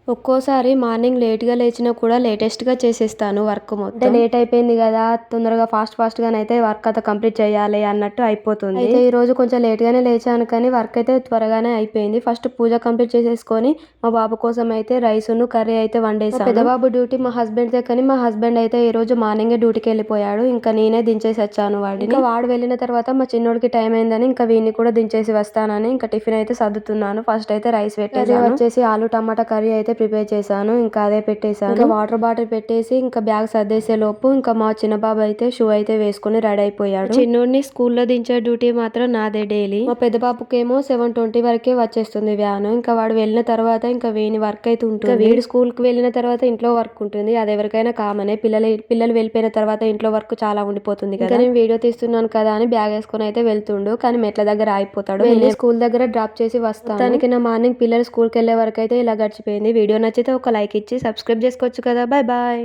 ఒక్కోసారి మార్నింగ్ లేట్‌గా లేచినా కూడా లేటెస్ట్‌గా చేసేస్తాను వర్క్ మొత్తం. అంటే లేట్ అయిపోయింది గదా! తొందరగా ఫాస్ట్‌గానైతే వర్క్ అంతా కంప్లీట్ చేయాలి అన్నట్టు అయిపోతుంది. అయితే ఈరోజు కొంచెం లేట్‌గానే లేచాను కానీ వర్క్ అయితే త్వరగానే అయిపోయింది. ఫస్ట్ పూజ కంప్లీట్ చేసేసుకొని మా బాబు కోసం అయితే రైసును, కర్రీ అయితే వండేసాను. మా పెద్ద బాబు డ్యూటీ మా హస్బెండ్‌దే కానీ మా హస్బెండ్ అయితే ఈరోజు మార్నింగే డ్యూటీకెళ్ళిపోయాడు. ఇంకా నేనే దించేసి వచ్చాను వాడిని. ఇంకా వాడు వెళ్ళిన తర్వాత మా చిన్నోడికి టైం అయిందని ఇంకా వీడిని కూడా దించేసి వస్తానని ఇంకా టిఫిన్ అయితే సర్దుతున్నాను. ఫస్ట్ అయితే రైస్ పెట్టేసాను. కర్రీ వచ్చేసి ఆలు టమాటా కర్రీ అయితే ప్రిపేర్ చేశాను. ఇంకా అదే పెట్టేశాను. ఇంకా వాటర్ బాటిల్ పెట్టేసి ఇంకా బ్యాగ్ సర్దేసే లోపు ఇంకా మా చిన్న బాబు అయితే షూ అయితే వేసుకుని రెడీ అయిపోయాడు. చిన్నోడిని స్కూల్లో దించే డ్యూటీ మాత్రం నాదే డైలీ. మా పెద్ద బాబుకేమో 7:20 వరకే వచ్చేస్తుంది వ్యాన్. ఇంకా వాడు వెళ్ళిన తర్వాత ఇంకా వీని వర్క్ అయితే ఉంటుంది. వీడు స్కూల్ కి వెళ్ళిన తర్వాత ఇంట్లో వర్క్ ఉంటుంది. అది ఎవరికైనా కామనే. పిల్లలు వెళ్ళిపోయిన తర్వాత ఇంట్లో వర్క్ చాలా ఉండిపోతుంది కదా. నేను వీడియో తీస్తున్నాను కదా అని బ్యాగ్ వేసుకుని అయితే వెళ్తుండు. కానీ మెట్ల దగ్గర ఆగిపోతాడు. వెళ్ళి స్కూల్ దగ్గర డ్రాప్ చేసి వస్తాను. దానికి నా మార్నింగ్ పిల్లలు స్కూల్కి వెళ్ళే వరకు అయితే ఇలా గడిచిపోయింది. వీడియో నచ్చితే ఒక లైక్ ఇచ్చి సబ్స్క్రైబ్ చేసుకోవచ్చు కదా. Bye bye.